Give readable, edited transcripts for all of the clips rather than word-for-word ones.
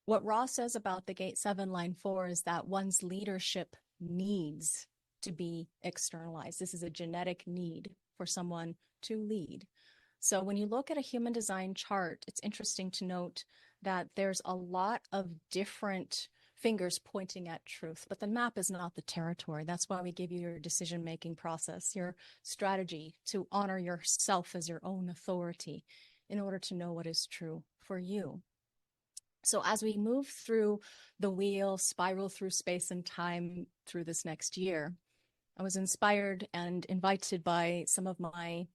What Ra says about the gate 7 line 4 is that one's leadership needs to be externalized. This is a genetic need for someone to lead. So when you look at a human design chart, it's interesting to note that there's a lot of different fingers pointing at truth, but the map is not the territory. That's why we give you your decision-making process, your strategy to honor yourself as your own authority in order to know what is true for you. So as we move through the wheel, spiral through space and time through this next year, I was inspired and invited by some of my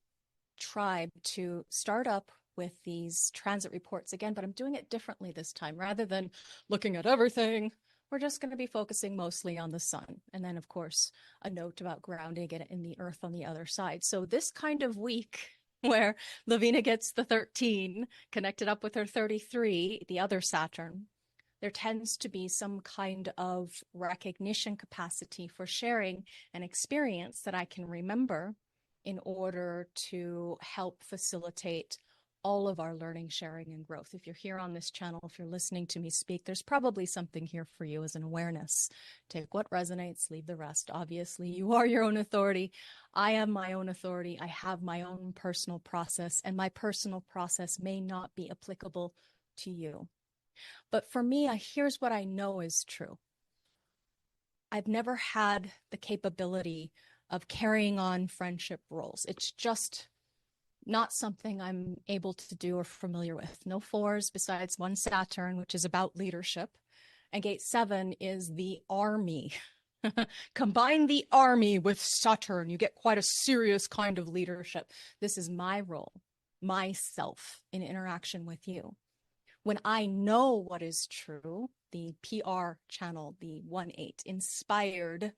tribe to start up with these transit reports again, but I'm doing it differently this time. Rather than looking at everything, we're just going to be focusing mostly on the sun. And then, of course, a note about grounding it in the earth on the other side. So this kind of week where Laveena gets the 13 connected up with her 33, the other Saturn, there tends to be some kind of recognition capacity for sharing an experience that I can remember in order to help facilitate all of our learning, sharing, and growth. If you're here on this channel, if you're listening to me speak, there's probably something here for you as an awareness. Take what resonates, leave the rest. Obviously, you are your own authority. I am my own authority. I have my own personal process, and my personal process may not be applicable to you. But for me, here's what I know is true. I've never had the capability of carrying on friendship roles. It's just not something I'm able to do or familiar with. No 4s besides one Saturn, which is about leadership. And gate 7 is the army. Combine the army with Saturn, you get quite a serious kind of leadership. This is my role, myself in interaction with you. When I know what is true, the PR channel, the 1/8, inspired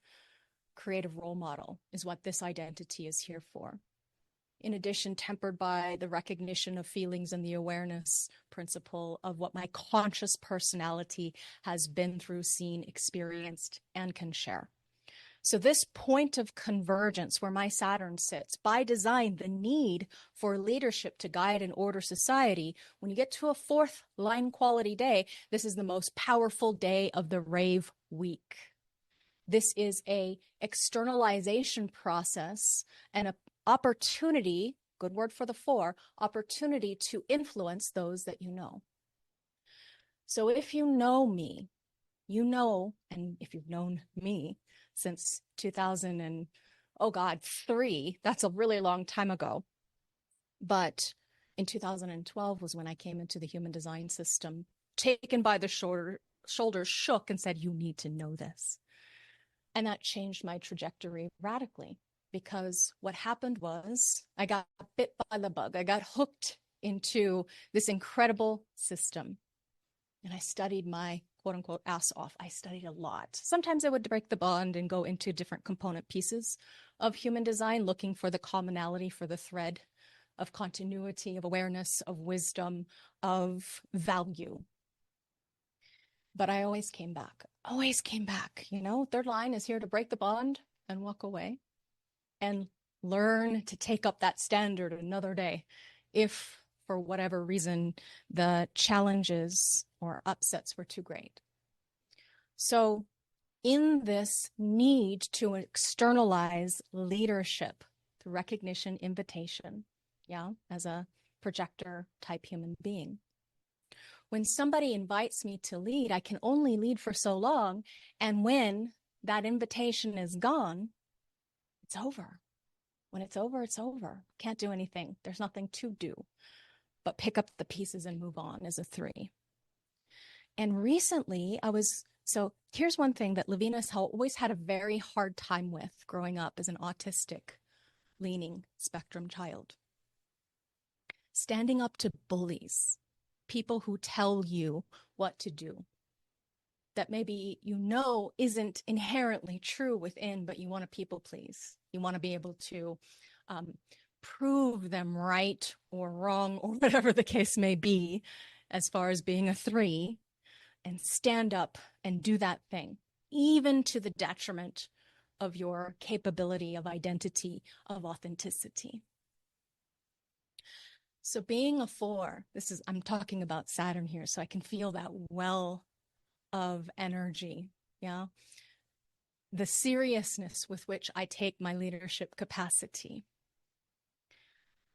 creative role model is what this identity is here for. In addition, tempered by the recognition of feelings and the awareness principle of what my conscious personality has been through, seen, experienced, and can share. So this point of convergence where my Saturn sits, by design, the need for leadership to guide and order society, when you get to a 4th line quality day, this is the most powerful day of the rave week. This is a externalization process and an opportunity, good word for the 4, opportunity to influence those that you know. So if you know me, you know, and if you've known me since 2000 and, oh God, 3, that's a really long time ago. But in 2012 was when I came into the human design system, taken by the shoulders, shook and said, you need to know this. And that changed my trajectory radically, because what happened was I got bit by the bug. I got hooked into this incredible system. And I studied my quote unquote ass off. I studied a lot. Sometimes I would break the bond and go into different component pieces of human design, looking for the commonality, for the thread of continuity, of awareness, of wisdom, of value. But I always came back, you know, 3rd line is here to break the bond and walk away and learn to take up that standard another day. If for whatever reason, the challenges or upsets were too great. So in this need to externalize leadership through recognition, invitation, as a projector type human being, when somebody invites me to lead, I can only lead for so long. And when that invitation is gone, it's over. When it's over, it's over. Can't do anything. There's nothing to do but pick up the pieces and move on as a 3. And recently so here's one thing that Laveena's always had a very hard time with growing up as an autistic leaning spectrum child. Standing up to bullies, people who tell you what to do, that maybe you know isn't inherently true within, but you want to people please. You want to be able to prove them right or wrong or whatever the case may be as far as being a 3, and stand up and do that thing, even to the detriment of your capability of identity, of authenticity. So being a 4, I'm talking about Saturn here, so I can feel that well of energy. Yeah. The seriousness with which I take my leadership capacity.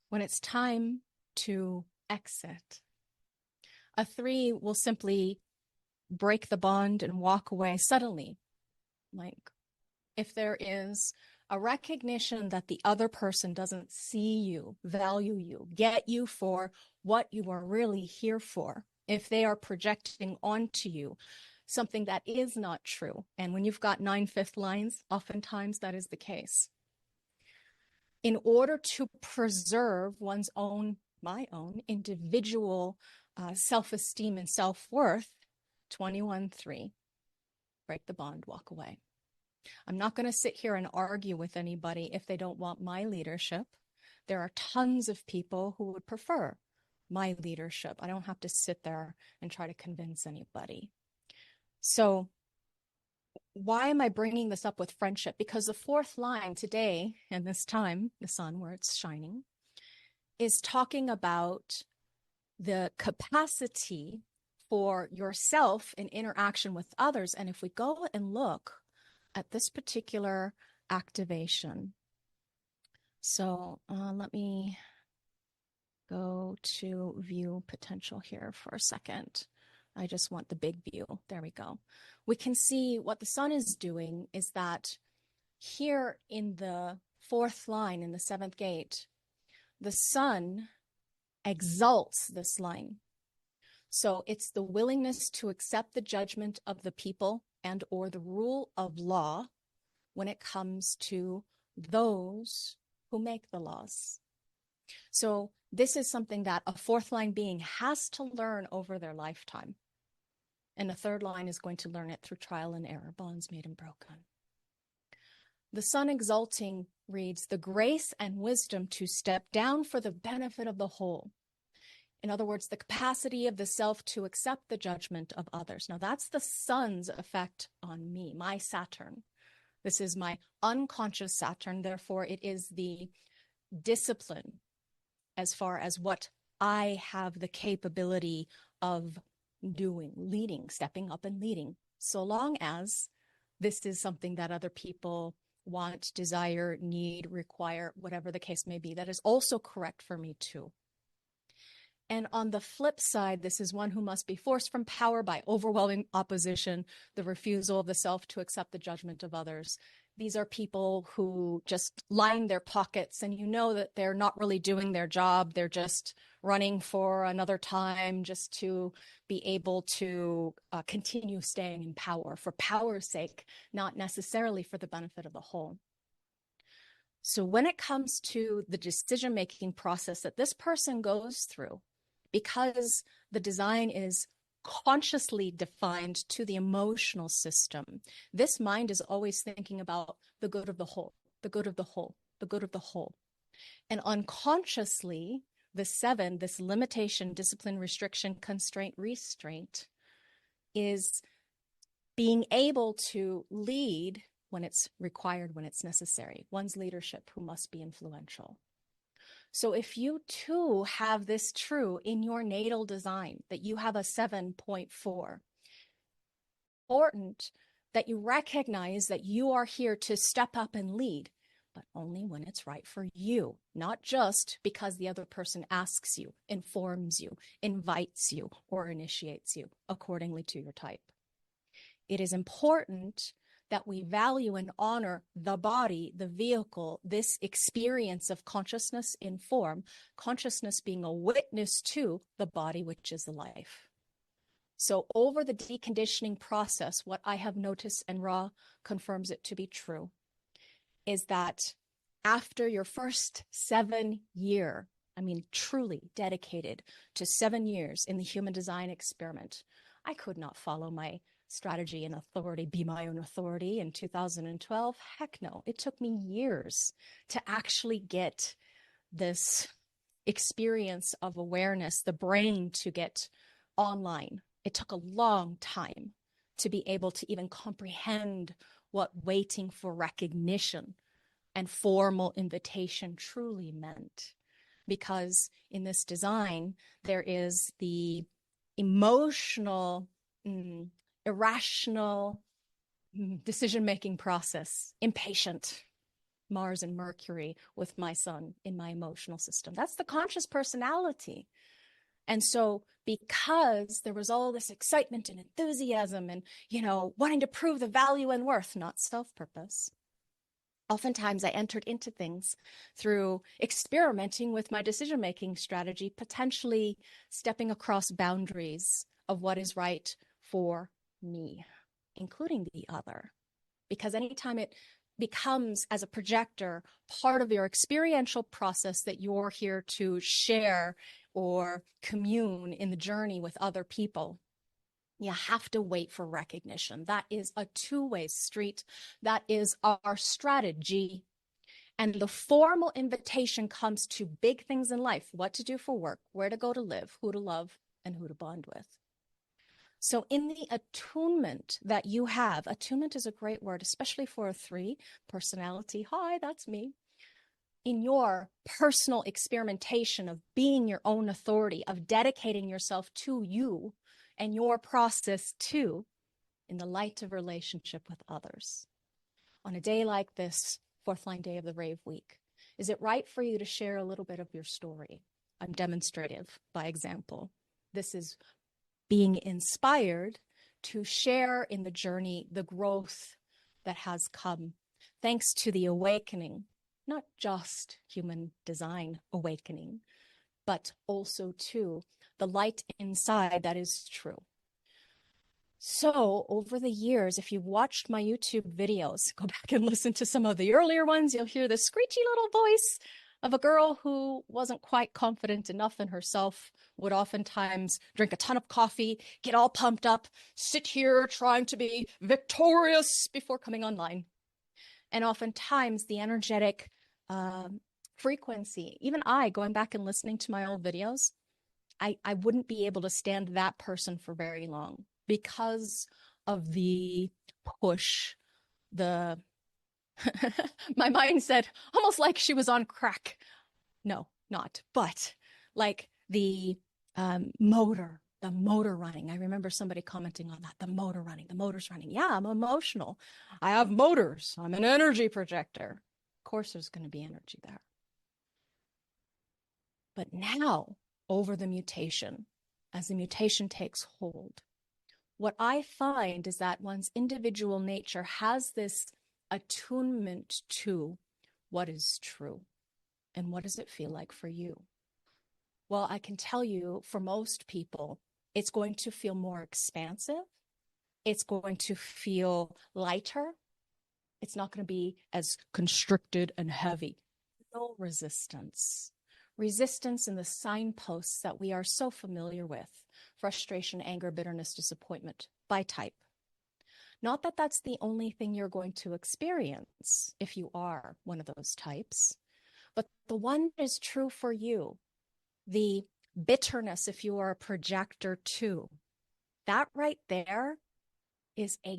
When it's time to exit, a 3 will simply break the bond and walk away suddenly. Like, if there is a recognition that the other person doesn't see you, value you, get you for what you are really here for, if they are projecting onto you something that is not true. And when you've got 9/5 lines, oftentimes that is the case. In order to preserve my own individual self-esteem and self-worth, 21/3, break the bond, walk away. I'm not going to sit here and argue with anybody if they don't want my leadership. There are tons of people who would prefer my leadership. I don't have to sit there and try to convince anybody. So why am I bringing this up with friendship? Because the 4th line today, and this time, the sun where it's shining, is talking about the capacity for yourself in interaction with others. And if we go and look at this particular activation, so let me go to view potential here for a second. I just want the big view. There we go. We can see what the sun is doing is that here in the 4th line in the 7th gate, the sun exalts this line. So it's the willingness to accept the judgment of the people and or the rule of law when it comes to those who make the laws. So this is something that a 4th line being has to learn over their lifetime. And a 3rd line is going to learn it through trial and error, bonds made and broken. The sun exalting reads, the grace and wisdom to step down for the benefit of the whole. In other words, the capacity of the self to accept the judgment of others. Now that's the sun's effect on me, my Saturn. This is my unconscious Saturn. Therefore, it is the discipline as far as what I have the capability of doing, leading, stepping up and leading, so long as this is something that other people want, desire, need, require, whatever the case may be. That is also correct for me too. And on the flip side, this is one who must be forced from power by overwhelming opposition, the refusal of the self to accept the judgment of others. These are people who just line their pockets, and you know that they're not really doing their job. They're just running for another time just to be able to continue staying in power for power's sake, not necessarily for the benefit of the whole. So when it comes to the decision-making process that this person goes through, because the design is consciously defined to the emotional system, this mind is always thinking about the good of the whole, the good of the whole, the good of the whole. And unconsciously, the 7, this limitation, discipline, restriction, constraint, restraint, is being able to lead when it's required, when it's necessary. One's leadership who must be influential. So if you too have this true in your natal design, that you have a 7.4, important that you recognize that you are here to step up and lead, but only when it's right for you, not just because the other person asks you, informs you, invites you, or initiates you accordingly to your type. It is important that we value and honor the body, the vehicle, this experience of consciousness in form, consciousness being a witness to the body, which is the life. So over the deconditioning process, what I have noticed, and Ra confirms it to be true, is that after your first 7 year, I mean, truly dedicated to 7 years in the human design experiment, I could not follow my strategy and authority, be my own authority in 2012. Heck no. It took me years to actually get this experience of awareness, the brain to get online. It took a long time to be able to even comprehend what waiting for recognition and formal invitation truly meant. because in this design, there is the emotional, irrational decision-making process, impatient, Mars and Mercury with my sun in my emotional system. That's the conscious personality. And so because there was all this excitement and enthusiasm and, wanting to prove the value and worth, not self-purpose, oftentimes I entered into things through experimenting with my decision-making strategy, potentially stepping across boundaries of what is right for me, including the other. Because anytime it becomes, as a projector, part of your experiential process that you're here to share or commune in the journey with other people, you have to wait for recognition. That is a two-way street. That is our strategy. And the formal invitation comes to big things in life: what to do for work, where to go to live, who to love, and who to bond with. So in the attunement that you have, attunement is a great word, especially for a 3 personality. Hi, that's me. In your personal experimentation of being your own authority, of dedicating yourself to you and your process too, in the light of relationship with others. On a day like this, 4th line day of the Rave Week, is it right for you to share a little bit of your story? I'm demonstrative by example. This is being inspired to share in the journey, the growth that has come thanks to the awakening, not just human design awakening, but also to the light inside that is true. So over the years, if you've watched my YouTube videos, go back and listen to some of the earlier ones, you'll hear the screechy little voice of a girl who wasn't quite confident enough in herself, would oftentimes drink a ton of coffee, get all pumped up, sit here trying to be victorious before coming online. And oftentimes the energetic frequency, even I, going back and listening to my old videos, I wouldn't be able to stand that person for very long because of the push, the my mind said almost like she was on crack. No, not, but like the motor running. I remember somebody commenting on that, the motor's running. Yeah, I'm emotional. I have motors. I'm an energy projector. Of course, there's going to be energy there. But now, over the mutation, as the mutation takes hold, what I find is that one's individual nature has this attunement to what is true. And what does it feel like for you? Well, I can tell you, for most people, it's going to feel more expansive. It's going to feel lighter. It's not going to be as constricted and heavy. No resistance. Resistance in the signposts that we are so familiar with: frustration, anger, bitterness, disappointment by type. Not that that's the only thing you're going to experience if you are one of those types, but the one that is true for you, the bitterness if you are a projector too, that right there is a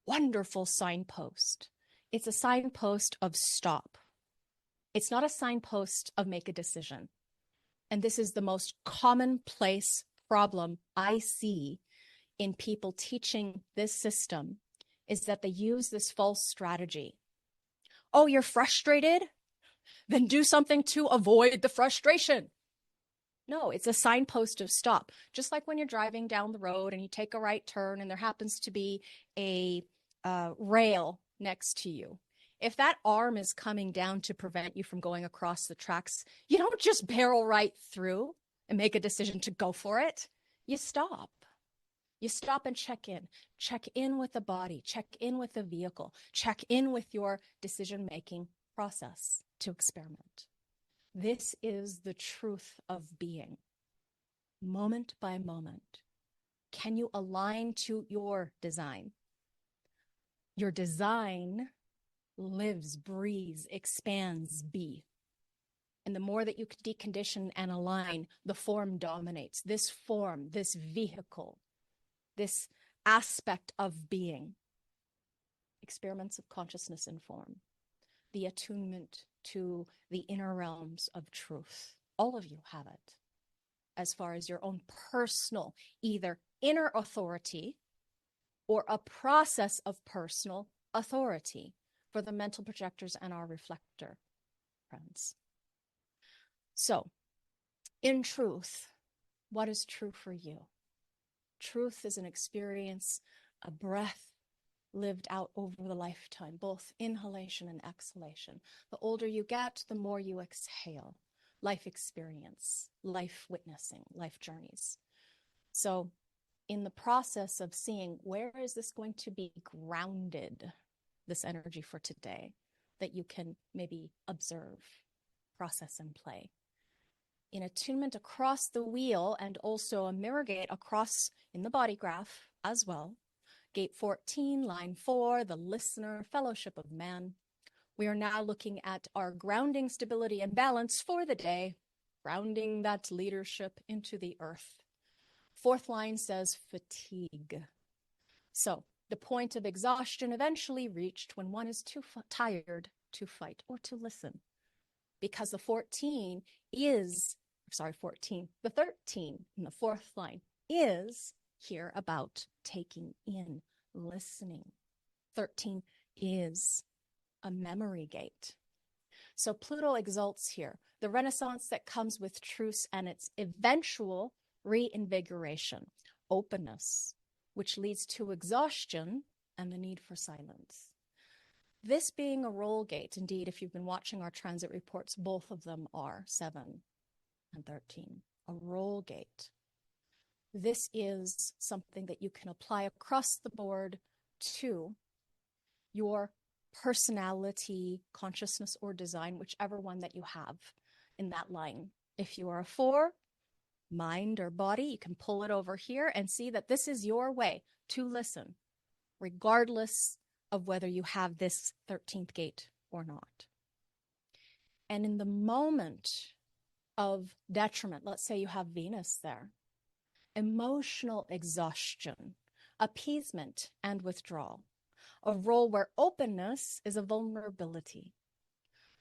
wonderful signpost. It's a signpost of stop. It's not a signpost of make a decision. And this is the most commonplace problem I see in people teaching this system, is that they use this false strategy. Oh, you're frustrated? Then do something to avoid the frustration. No, it's a signpost of stop. Just like when you're driving down the road and you take a right turn and there happens to be a rail next to you. If that arm is coming down to prevent you from going across the tracks, you don't just barrel right through and make a decision to go for it. You stop. You stop and check in. Check in with the body. Check in with the vehicle. Check in with your decision-making process to experiment. This is the truth of being, moment by moment. Can you align to your design? Your design lives, breathes, expands, be. And the more that you decondition and align, the form dominates. This form, this vehicle, this aspect of being, experiments of consciousness in form, the attunement to the inner realms of truth, All of you have it as far as your own personal, either inner authority or a process of personal authority for the mental projectors and our reflector friends. So, in truth, what is true for you? Truth is an experience, a breath lived out over the lifetime, both inhalation and exhalation. The older you get, the more you exhale. Life experience, life witnessing, life journeys. So in the process of seeing where is this going to be grounded, this energy for today, that you can maybe observe, process, and play. In attunement across the wheel, and also a mirror gate across in the body graph as well. Gate 14, line 4, the listener, fellowship of man. We are now looking at our grounding, stability, and balance for the day, grounding that leadership into the earth. Fourth line says fatigue. So the point of exhaustion eventually reached when one is too tired to fight or to listen. Because the 13 in the fourth line is here about taking in, listening. 13 is a memory gate. So Pluto exalts here, the renaissance that comes with truce and its eventual reinvigoration, openness, which leads to exhaustion and the need for silence. This being a roll gate, indeed, if you've been watching our transit reports, both of them are 7 and 13, a roll gate. This is something that you can apply across the board to your personality, consciousness, or design, whichever one that you have in that line. If you are a 4, mind or body, you can pull it over here and see that this is your way to listen, regardless of whether you have this 13th gate or not. And in the moment of detriment, let's say you have Venus there, emotional exhaustion, appeasement, and withdrawal, a role where openness is a vulnerability.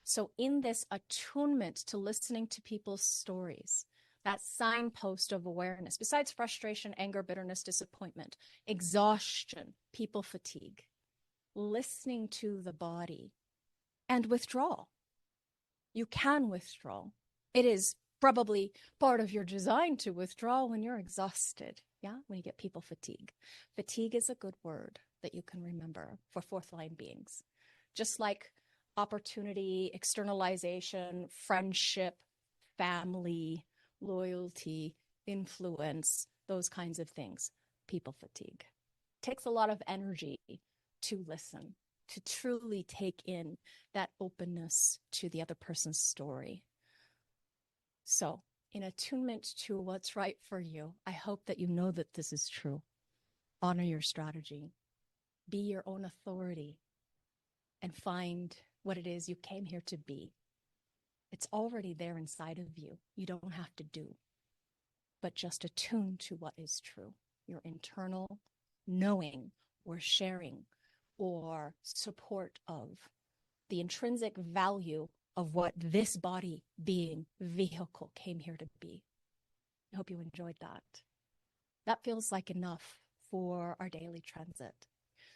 So in this attunement to listening to people's stories, that signpost of awareness, besides frustration, anger, bitterness, disappointment, exhaustion, people fatigue, listening to the body, and withdrawal. You can withdraw. It is probably part of your design to withdraw when you're exhausted. Yeah, when you get people fatigue. Fatigue is a good word that you can remember for fourth line beings. Just like opportunity, externalization, friendship, family, loyalty, influence, those kinds of things. People fatigue. It takes a lot of energy to listen, to truly take in that openness to the other person's story. So, in attunement to what's right for you, I hope that you know that this is true. Honor your strategy. Be your own authority and find what it is you came here to be. It's already there inside of you. You don't have to do, but just attune to what is true. Your internal knowing or sharing or support of the intrinsic value of what this body, being, vehicle came here to be. I hope you enjoyed that. That feels like enough for our daily transit.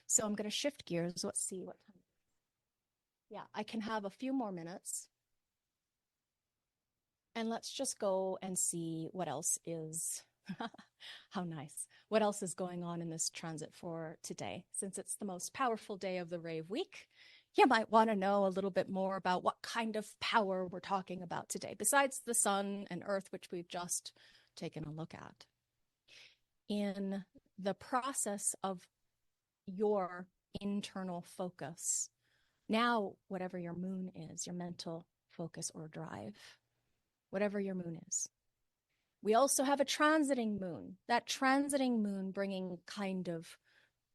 So I'm going to shift gears. Let's see what time. Yeah, I can have a few more minutes. And let's just go and see what else is, how nice, what else is going on in this transit for today. Since it's the most powerful day of the Rave Week, you might want to know a little bit more about what kind of power we're talking about today, besides the sun and earth, which we've just taken a look at. In the process of your internal focus, now, whatever your moon is, your mental focus or drive, whatever your moon is. We also have a transiting moon, that transiting moon bringing kind of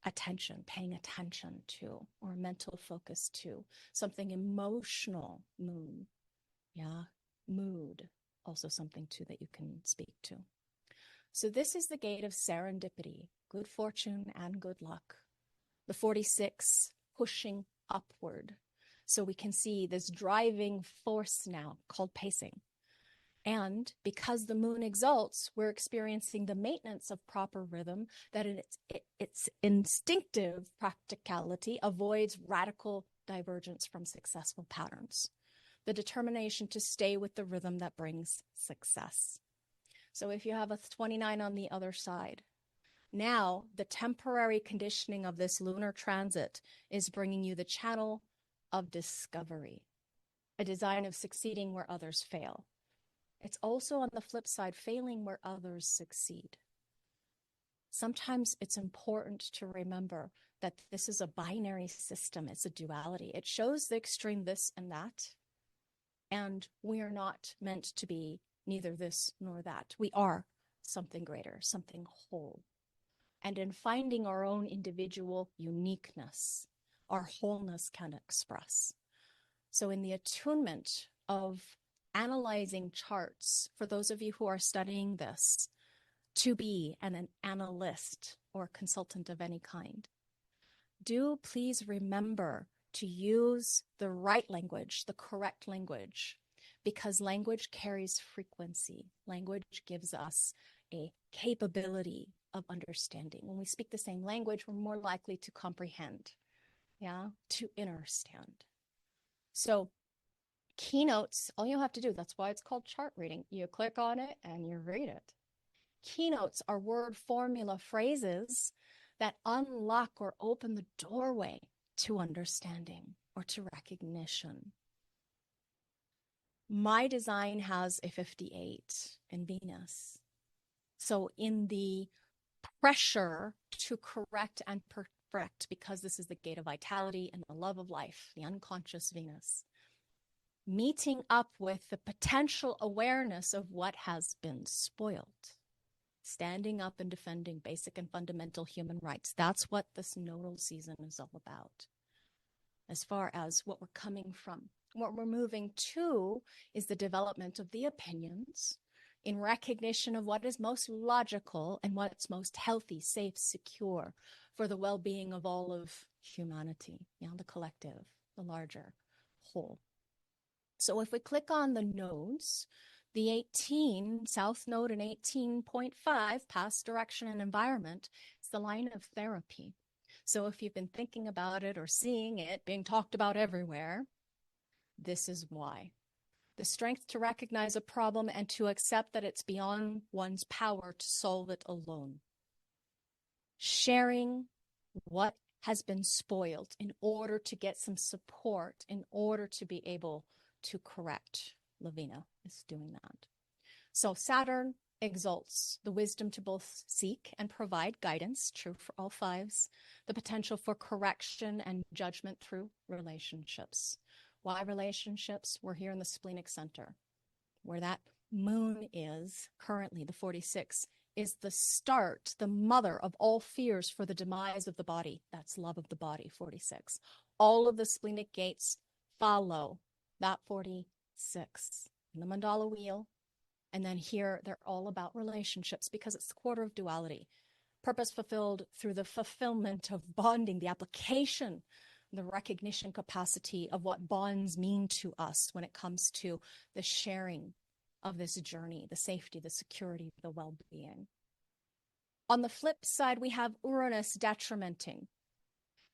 attention, paying attention to, or mental focus to, something emotional moon. Yeah, mood, also something too that you can speak to. So this is the gate of serendipity, good fortune and good luck. The 46 pushing upward. So we can see this driving force now called pacing. And because the moon exalts, we're experiencing the maintenance of proper rhythm that in its instinctive practicality avoids radical divergence from successful patterns. The determination to stay with the rhythm that brings success. So if you have a 29 on the other side, now the temporary conditioning of this lunar transit is bringing you the channel of discovery, a design of succeeding where others fail. It's also on the flip side, failing where others succeed. Sometimes it's important to remember that this is a binary system. It's a duality. It shows the extreme this and that. And we are not meant to be neither this nor that. We are something greater, something whole. And in finding our own individual uniqueness, our wholeness can express. So in the attunement of analyzing charts, for those of you who are studying this, to be an analyst or consultant of any kind, do please remember to use the right language, the correct language, because language carries frequency. Language gives us a capability of understanding. When we speak the same language, we're more likely to comprehend, to understand. So keynotes, all you have to do, that's why it's called chart reading. You click on it and you read it. Keynotes are word formula phrases that unlock or open the doorway to understanding or to recognition. My design has a 58 in Venus. So in the pressure to correct and perfect, because this is the gate of vitality and the love of life, the unconscious Venus, meeting up with the potential awareness of what has been spoiled, standing up and defending basic and fundamental human rights. That's what this nodal season is all about. As far as what we're coming from, what we're moving to is the development of the opinions in recognition of what is most logical and what's most healthy, safe, secure for the well-being of all of humanity, the collective, the larger whole. So if we click on the nodes, the 18, South Node and 18.5, past, direction, and environment, is the line of therapy. So if you've been thinking about it or seeing it being talked about everywhere, this is why. The strength to recognize a problem and to accept that it's beyond one's power to solve it alone. Sharing what has been spoiled in order to get some support, in order to be able to correct. Laveena is doing that. So Saturn exalts the wisdom to both seek and provide guidance, true for all fives, the potential for correction and judgment through relationships. Why relationships? We're here in the splenic center, where that moon is currently, the 46, is the start, the mother of all fears for the demise of the body. That's love of the body, 46. All of the splenic gates follow that 46 in the mandala wheel. And then here, they're all about relationships because it's the quarter of duality. Purpose fulfilled through the fulfillment of bonding, the application, the recognition capacity of what bonds mean to us when it comes to the sharing of this journey, the safety, the security, the well-being. On the flip side, we have Uranus detrimenting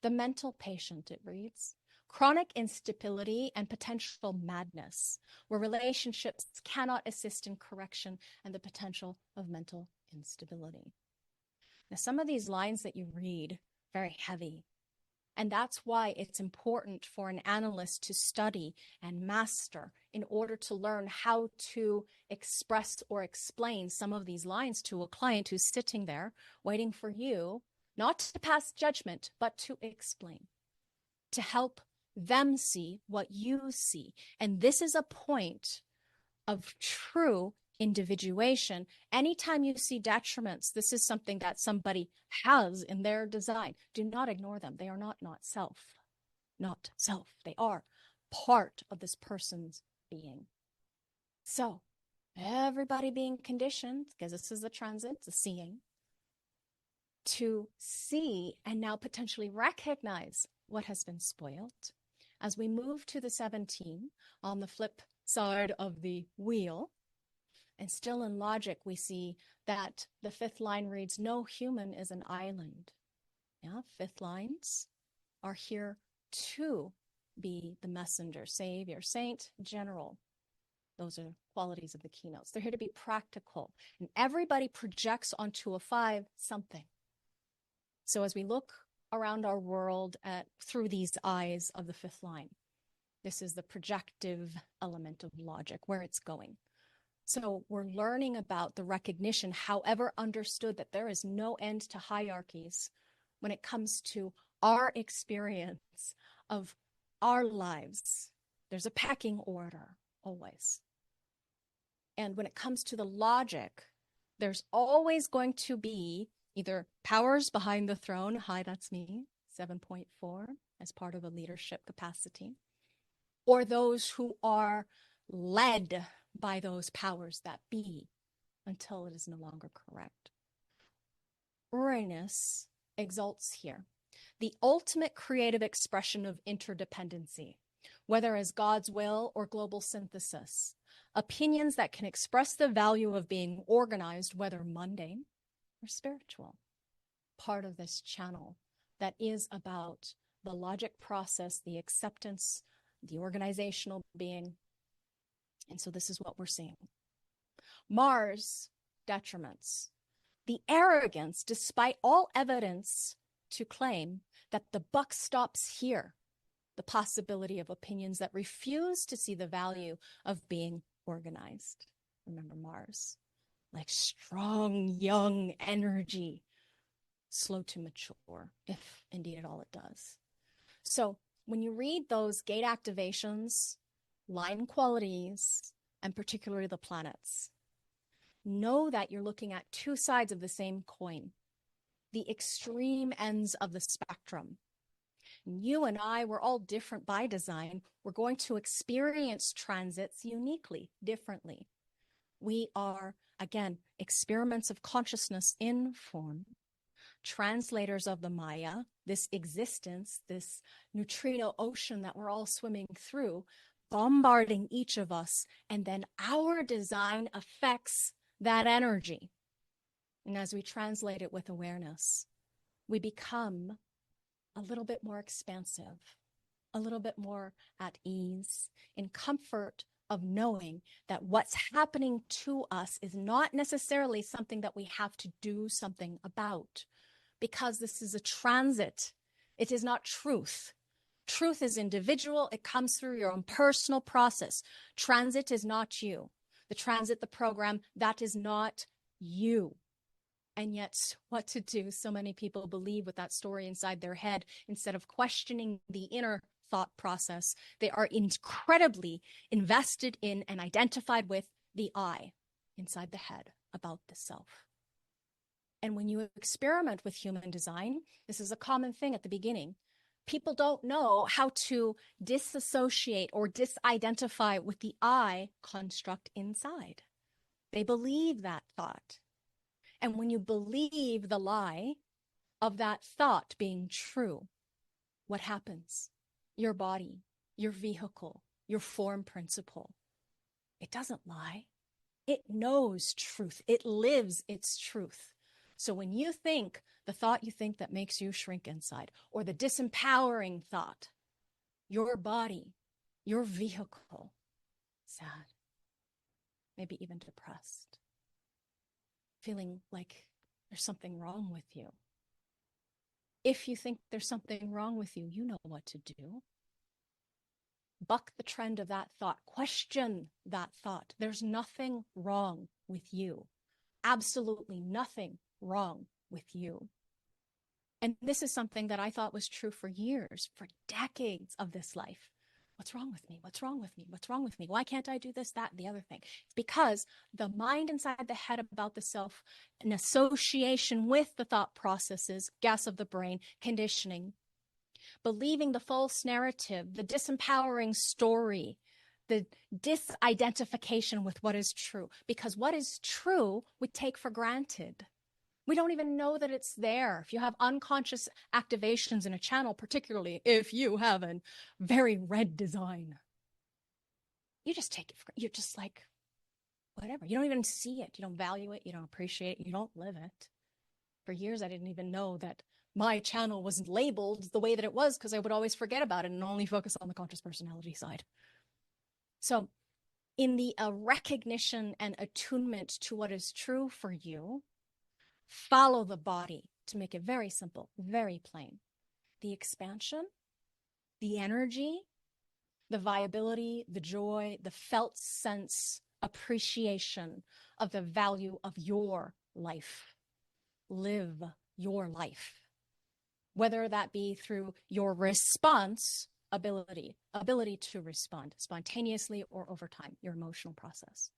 the mental patient, it reads. Chronic instability and potential madness, where relationships cannot assist in correction and the potential of mental instability. Now, some of these lines that you read, very heavy. And that's why it's important for an analyst to study and master in order to learn how to express or explain some of these lines to a client who's sitting there waiting for you, not to pass judgment, but to explain, to help them see what you see. And this is a point of true individuation. Anytime you see detriments, this is something that somebody has in their design. Do not ignore them. They are not self. Not self. They are part of this person's being. So everybody being conditioned, because this is the transit, the seeing, to see and now potentially recognize what has been spoiled. As we move to the 17 on the flip side of the wheel, And still in logic, we see that the fifth line reads, no human is an island. Yeah, fifth lines are here to be the messenger, savior, saint, general. Those are qualities of the keynotes. They're here to be practical. And everybody projects onto a five something. So as we look around our world through these eyes of the fifth line, this is the projective element of logic, where it's going. So we're learning about the recognition, however understood, that there is no end to hierarchies when it comes to our experience of our lives. There's a pecking order always. And when it comes to the logic, there's always going to be either powers behind the throne. Hi, that's me, 7.4, as part of a leadership capacity, or those who are led by those powers that be until it is no longer correct. Uranus exalts here the ultimate creative expression of interdependency, whether as God's will or global synthesis, opinions that can express the value of being organized, whether mundane or spiritual. Part of this channel that is about the logic process, the acceptance, the organizational being. And so this is what we're seeing. Mars, detriments. The arrogance, despite all evidence to claim that the buck stops here. The possibility of opinions that refuse to see the value of being organized. Remember Mars, like strong, young energy, slow to mature, if indeed at all it does. So when you read those gate activations, line qualities, and particularly the planets, know that you're looking at two sides of the same coin, the extreme ends of the spectrum. You and I, we're all different by design. We're going to experience transits uniquely, differently. We are, again, experiments of consciousness in form, translators of the Maya, this existence, this neutrino ocean that we're all swimming through, bombarding each of us, and then our design affects that energy. And as we translate it with awareness, we become a little bit more expansive, a little bit more at ease, in comfort of knowing that what's happening to us is not necessarily something that we have to do something about, because this is a transit. It is not truth. Truth is individual. It comes through your own personal process. Transit is not you. The transit, the program, that is not you. And yet, what to do? So many people believe with that story inside their head, instead of questioning the inner thought process, they are incredibly invested in and identified with the I inside the head about the self. And when you experiment with human design, this is a common thing at the beginning. People don't know how to disassociate or disidentify with the I construct inside. They believe that thought. And when you believe the lie of that thought being true, what happens? Your body, your vehicle, your form principle, it doesn't lie. It knows truth. It lives its truth. So when you think the thought you think that makes you shrink inside, or the disempowering thought, your body, your vehicle, sad, maybe even depressed, feeling like there's something wrong with you. If you think there's something wrong with you, you know what to do. Buck the trend of that thought. Question that thought. There's nothing wrong with you. Absolutely nothing wrong with you. And this is something that I thought was true for years, for decades of this life. What's wrong with me? What's wrong with me? What's wrong with me? Why can't I do this, that, and the other thing? It's because the mind inside the head about the self, in association with the thought processes, gas of the brain, conditioning, believing the false narrative, the disempowering story, the disidentification with what is true. Because what is true, we take for granted. We don't even know that it's there. If you have unconscious activations in a channel, particularly if you have a very red design, you just take it for, you're just like, whatever. You don't even see it. You don't value it. You don't appreciate it. You don't live it. For years, I didn't even know that my channel was labeled the way that it was because I would always forget about it and only focus on the conscious personality side. So in the recognition and attunement to what is true for you, follow the body, to make it very simple, very plain. The expansion, the energy, the viability, the joy, the felt sense, appreciation of the value of your life. Live your life, whether that be through your response ability to respond spontaneously or over time, your emotional process,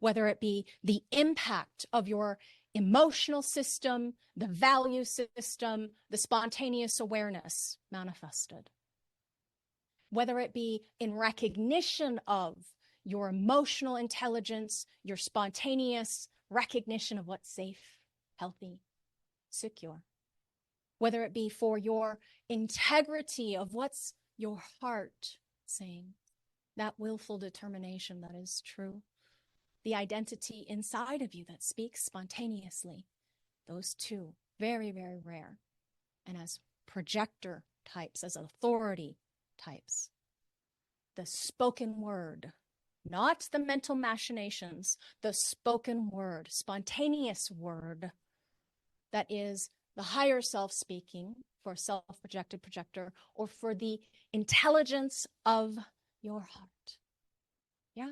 whether it be the impact of your emotional system, the value system, the spontaneous awareness manifested, whether it be in recognition of your emotional intelligence, your spontaneous recognition of what's safe, healthy, secure, whether it be for your integrity of what's your heart saying, that willful determination that is true, the identity inside of you that speaks spontaneously. Those two, very, very rare. And as projector types, as authority types, the spoken word, not the mental machinations, the spoken word, spontaneous word that is the higher self speaking for self-projected projector, or for the intelligence of your heart. Yeah.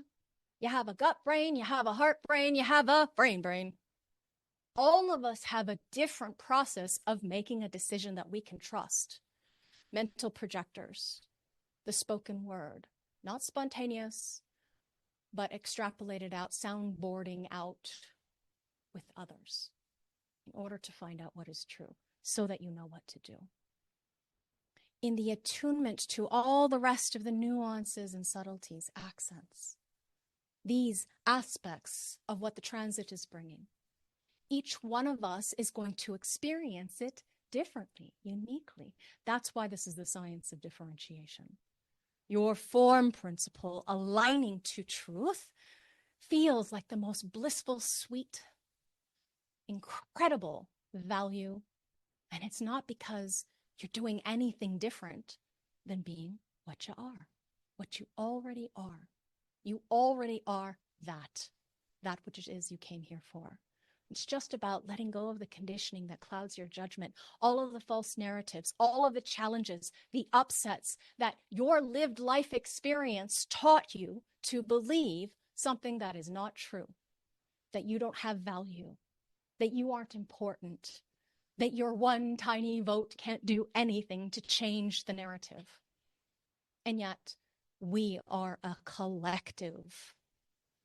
You have a gut brain, you have a heart brain, you have a brain. All of us have a different process of making a decision that we can trust. Mental projectors, the spoken word, not spontaneous, but extrapolated out, soundboarding out with others in order to find out what is true so that you know what to do. In the attunement to all the rest of the nuances and subtleties, accents, these aspects of what the transit is bringing, each one of us is going to experience it differently, uniquely. That's why this is the science of differentiation. Your form principle aligning to truth feels like the most blissful, sweet, incredible value. And it's not because you're doing anything different than being what you are, what you already are. You already are that which it is you came here for. It's just about letting go of the conditioning that clouds your judgment, all of the false narratives, all of the challenges, the upsets that your lived life experience taught you to believe something that is not true, that you don't have value, that you aren't important, that your one tiny vote can't do anything to change the narrative. And yet, we are a collective.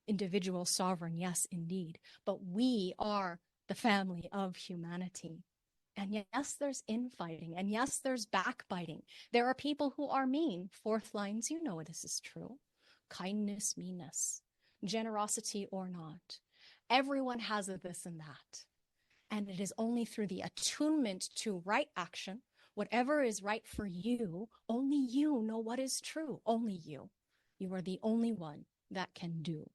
Individual sovereign, yes, indeed. But we are the family of humanity. And yes, there's infighting. And yes, there's backbiting. There are people who are mean. Fourth lines, you know this is true. Kindness, meanness, generosity or not. Everyone has a this and that. And it is only through the attunement to right action, whatever is right for you, only you know what is true. Only you. You are the only one that can do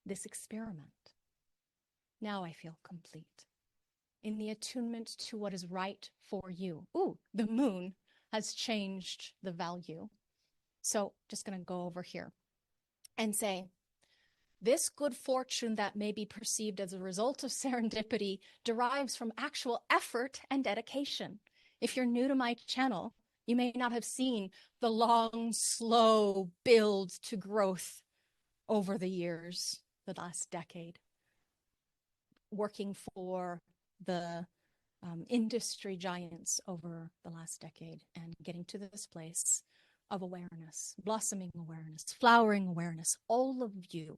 this experiment. Now I feel complete in the attunement to what is right for you. Ooh, the moon has changed the value. So just going to go over here and say, this good fortune that may be perceived as a result of serendipity derives from actual effort and dedication. If you're new to my channel, you may not have seen the long, slow build to growth over the years, the last decade, working for the industry giants over the last decade and getting to this place of awareness, blossoming awareness, flowering awareness. All of you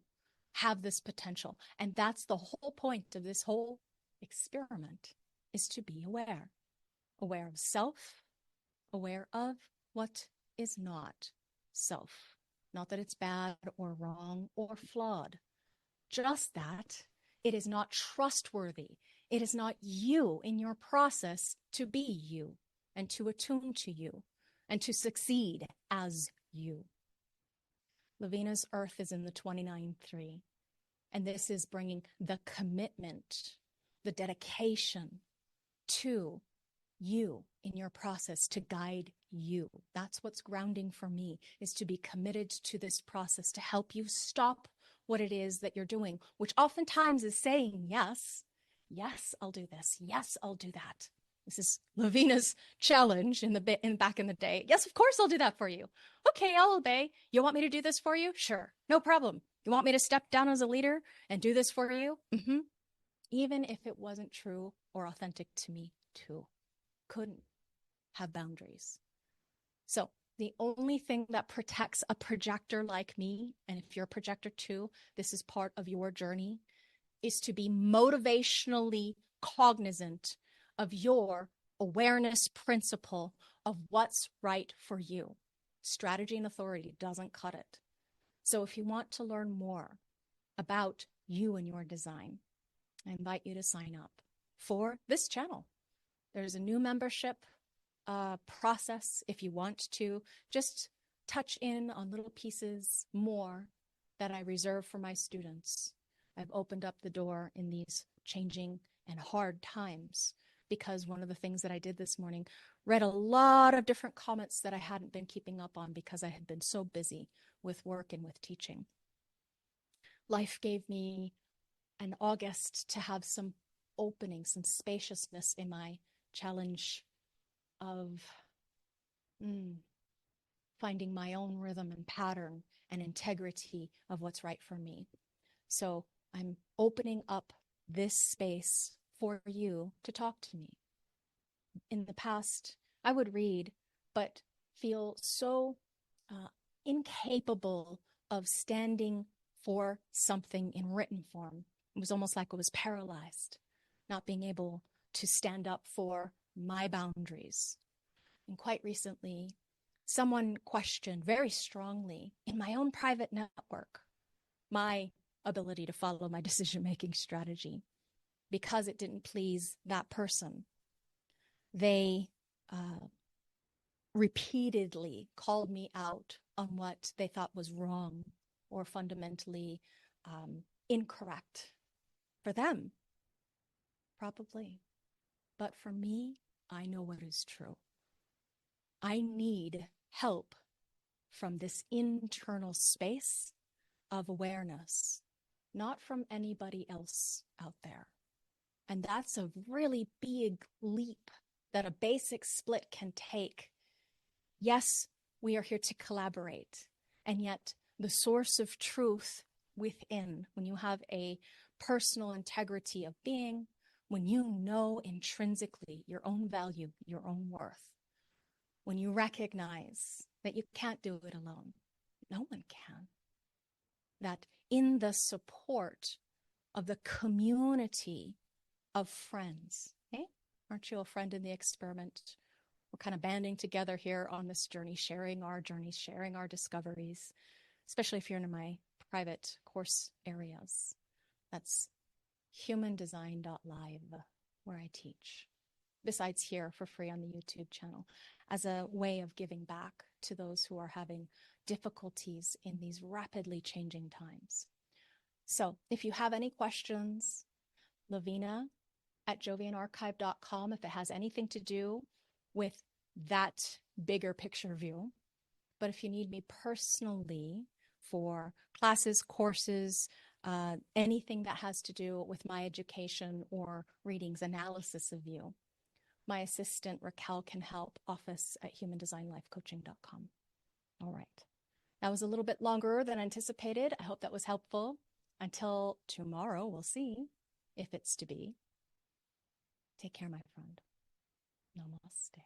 have this potential. And that's the whole point of this whole experiment, is to be aware. Aware of self, aware of what is not self. Not that it's bad or wrong or flawed. Just that it is not trustworthy. It is not you in your process to be you and to attune to you and to succeed as you. Laveena's earth is in the 29-3. And this is bringing the commitment, the dedication to you in your process to guide you. That's what's grounding for me, is to be committed to this process to help you stop what it is that you're doing, which oftentimes is saying, yes, yes, I'll do this. Yes, I'll do that. This is Laveena's challenge back in the day. Yes, of course I'll do that for you. Okay, I'll obey. You want me to do this for you? Sure, no problem. You want me to step down as a leader and do this for you? Even if it wasn't true or authentic to me too. Couldn't have boundaries. So the only thing that protects a projector like me, and if you're a projector too, this is part of your journey, is to be motivationally cognizant of your awareness principle of what's right for you. Strategy and authority doesn't cut it. So if you want to learn more about you and your design, I invite you to sign up for this channel. There's a new membership process if you want to just touch in on little pieces more that I reserve for my students. I've opened up the door in these changing and hard times because one of the things that I did this morning, read a lot of different comments that I hadn't been keeping up on because I had been so busy with work and with teaching. Life gave me an August to have some opening, some spaciousness in my challenge of finding my own rhythm and pattern and integrity of what's right for me. So I'm opening up this space for you to talk to me. In the past, I would read, but feel so incapable of standing for something in written form. It was almost like I was paralyzed, not being able to stand up for my boundaries. And quite recently, someone questioned very strongly in my own private network my ability to follow my decision-making strategy because it didn't please that person. They repeatedly called me out on what they thought was wrong or fundamentally incorrect. For them, probably. But for me, I know what is true. I need help from this internal space of awareness, not from anybody else out there. And that's a really big leap that a basic split can take. Yes, we are here to collaborate, and yet the source of truth within, when you have a personal integrity of being, when you know intrinsically your own value, your own worth, when you recognize that you can't do it alone, no one can, that in the support of the community of friends, hey, aren't you a friend in the experiment? We're kind of banding together here on this journey, sharing our journeys, sharing our discoveries, especially if you're in my private course areas. That's humandesign.live, where I teach, besides here for free on the YouTube channel, as a way of giving back to those who are having difficulties in these rapidly changing times. So if you have any questions, Laveena at jovianarchive.com, if it has anything to do with that bigger picture view. But if you need me personally for classes, courses, anything that has to do with my education or readings, analysis of you, my assistant Raquel can help, office at humandesignlifecoaching.com. All right. That was a little bit longer than anticipated. I hope that was helpful. Until tomorrow, we'll see if it's to be. Take care, my friend. Namaste.